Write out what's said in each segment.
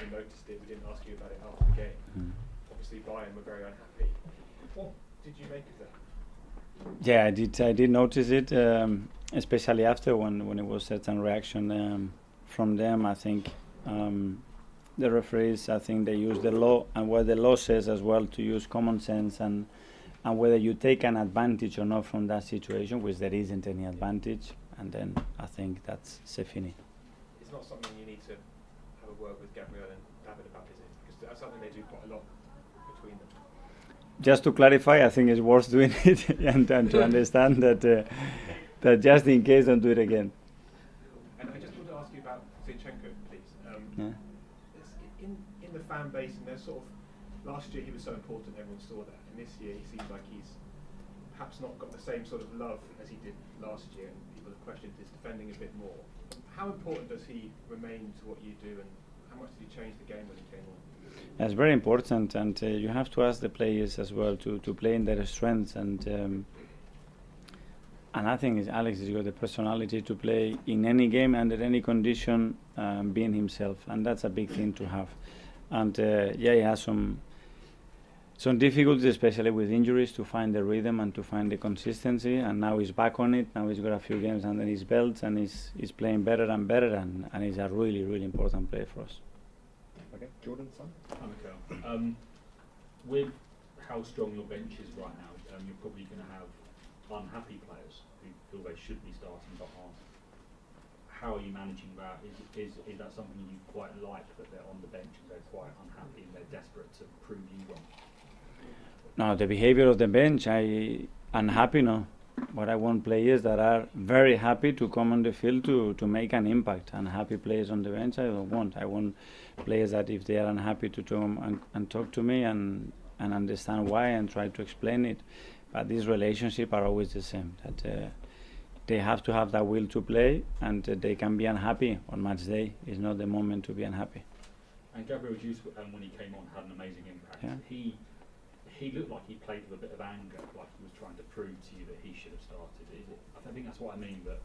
also noticed it. We didn't ask you about it after the game. Obviously, Bayern were very unhappy. What did you make of that? Yeah, I did notice it, especially after when it was certain reaction from them. I think the referees, I think they use the law and what the law says as well, to use common sense and whether you take an advantage or not from that situation, which there isn't any advantage, and then I think that's fini. It's not something you need to have a word with Gabriel and David about, is it? Because that's something they do quite a lot between them. Just to clarify, I think it's worth doing it and to understand that just in case, don't do it again. And I just want to ask you about Zinchenko, please. Yeah. In the fan base, and there's sort of, last year he was so important, everyone saw that, and this year he seems like he's perhaps not got the same sort of love as he did last year, and people have questioned his defending a bit more. How important does he remain to what you do, and how much did he change the game when he came on? It's very important, and you have to ask the players as well to play in their strengths, and I think Alex has got the personality to play in any game under any condition, being himself, and that's a big thing to have. And he has some difficulties, especially with injuries, to find the rhythm and to find the consistency. And now he's back on it. Now he's got a few games under his belt, and he's playing better and better, and he's a really, really important player for us. Okay, Jordan, son. Hi, Mikel. With how strong your bench is right now, you're probably going to have unhappy players who feel they should be starting but aren't. How are you managing that? Is that something you quite like, that they're on the bench and they're quite unhappy and they're desperate to prove you wrong? No, the behavior of the bench, I'm happy now. But I want players that are very happy to come on the field to make an impact. Unhappy players on the bench, I don't want. I want players that if they are unhappy to come and talk to me and understand why and try to explain it. But these relationships are always the same. That they have to have that will to play, and they can be unhappy on match day. It's not the moment to be unhappy. And Gabriel Jesus, when he came on, had an amazing impact. Yeah. He looked like he played with a bit of anger, like he was trying to prove to you that he should have started. I think that's what I mean, but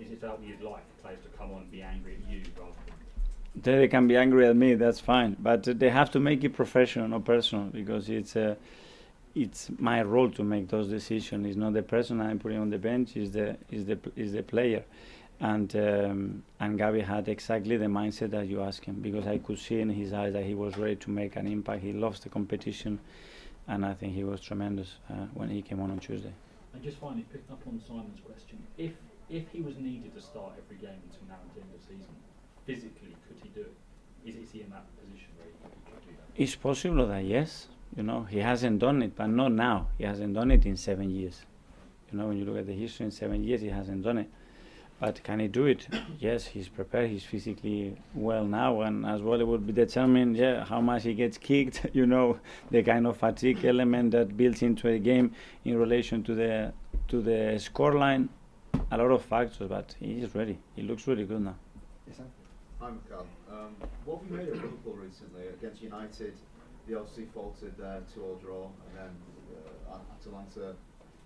is it that you'd like players to come on and be angry at you rather than... They can be angry at me, that's fine. But they have to make it professional, not personal, because it's my role to make those decisions. It's not the person I'm putting on the bench, it's the player. And Gabi had exactly the mindset that you asked him, because I could see in his eyes that he was ready to make an impact. He loves the competition, and I think he was tremendous when he came on Tuesday. And just finally, picking up on Simon's question, if he was needed to start every game until now at the end of the season, physically, could he do it? Is he in that position where he could do that? It's possible that yes. He hasn't done it, but not now. He hasn't done it in 7 years. When you look at the history, in 7 years he hasn't done it. But can he do it? Yes, he's prepared. He's physically well now, and as well it would be determined, how much he gets kicked. The kind of fatigue element that builds into a game in relation to the scoreline. A lot of factors, but he is ready. He looks really good now. Yes, sir. Hi, Mikel. What have you made of Liverpool recently against United? They obviously faltered their 2-2 draw, and then Atalanta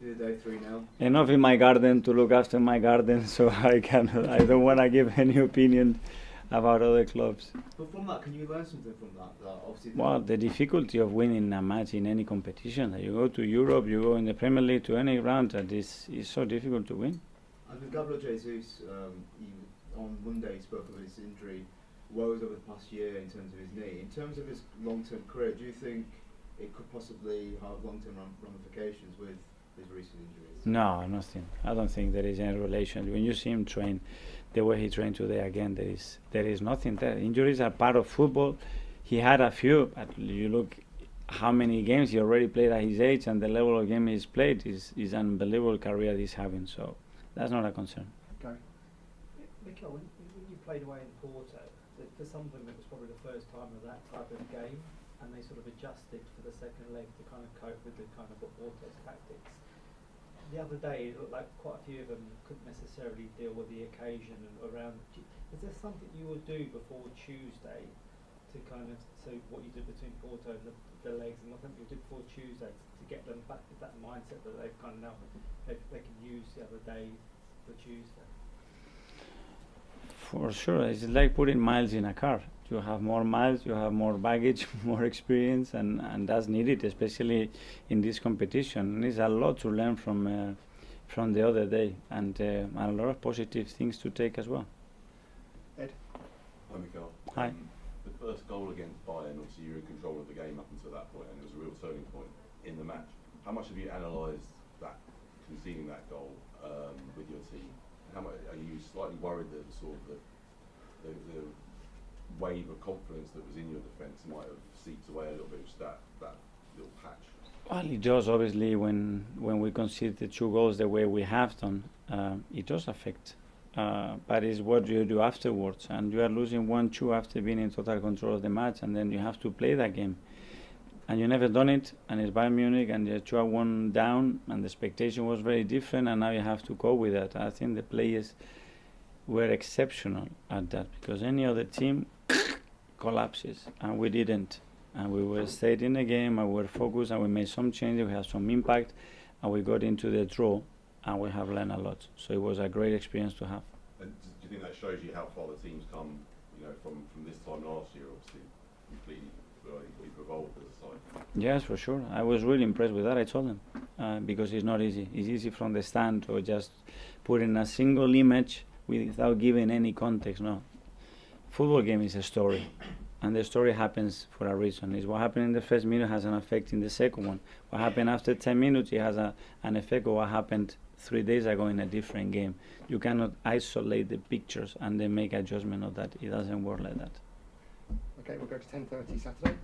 the other day 3-0. Enough in my garden to look after my garden, so I don't want to give any opinion about other clubs. But from that, can you learn something from that? Obviously, well, the difficulty of winning a match in any competition. You go to Europe, you go in the Premier League, to any round, that is so difficult to win. And with Gabriel Jesus, on Monday he spoke of his injury woes over the past year in terms of his knee. In terms of his long-term career, do you think it could possibly have long-term ramifications with his recent injuries? No, nothing. I don't think there is any relation. When you see him train the way he trained today, again, there is nothing there. Injuries are part of football. He had a few, but you look how many games he already played at his age, and the level of game he's played is unbelievable career he's having. So that's not a concern. Gary? Mikel, when you played away in Porto, for some of them it was probably the first time of that type of game, and they sort of adjusted for the second leg to kind of cope with the kind of Porto's tactics. The other day, it looked like quite a few of them couldn't necessarily deal with the occasion and around. Is there something you will do before Tuesday to kind of, so what you did between Porto and the legs, and what you did before Tuesday to get them back with that mindset that they've kind of now they can use the other day for Tuesday? For sure, it's like putting miles in a car. You have more miles, you have more baggage, more experience, and that's needed, especially in this competition. And it's a lot to learn from the other day, and a lot of positive things to take as well. Ed? Hi, Mikel. Hi. The first goal against Bayern, obviously you were in control of the game up until that point, and it was a real turning point in the match. How much have you analysed that, conceding that goal with your team? How much are you slightly worried that the wave of confidence that was in your defence might have seeped away a little bit, just that little patch? Well, it does, obviously, when we concede the 2 goals the way we have done, it does affect. But it's what you do afterwards, and you are losing 1-2 after being in total control of the match, and then you have to play that game. And you never done it, and it's Bayern Munich, and you're 2-1 down, and the expectation was very different, and now you have to go with that. I think the players were exceptional at that, because any other team collapses, and we didn't. And we were stayed in the game, and we were focused, and we made some changes, we had some impact, and we got into the draw, and we have learned a lot. So it was a great experience to have. And do you think that shows you how far the team's come, from this time last year, obviously, completely we've evolved as a side? Yes, for sure. I was really impressed with that, I told them, because it's not easy. It's easy from the stand to just put in a single image without giving any context, no. Football game is a story, and the story happens for a reason. It's what happened in the first minute has an effect in the second one. What happened after 10 minutes, it has an effect of what happened 3 days ago in a different game. You cannot isolate the pictures and then make adjustment of that. It doesn't work like that. Okay, we'll go to 10:30 Saturday.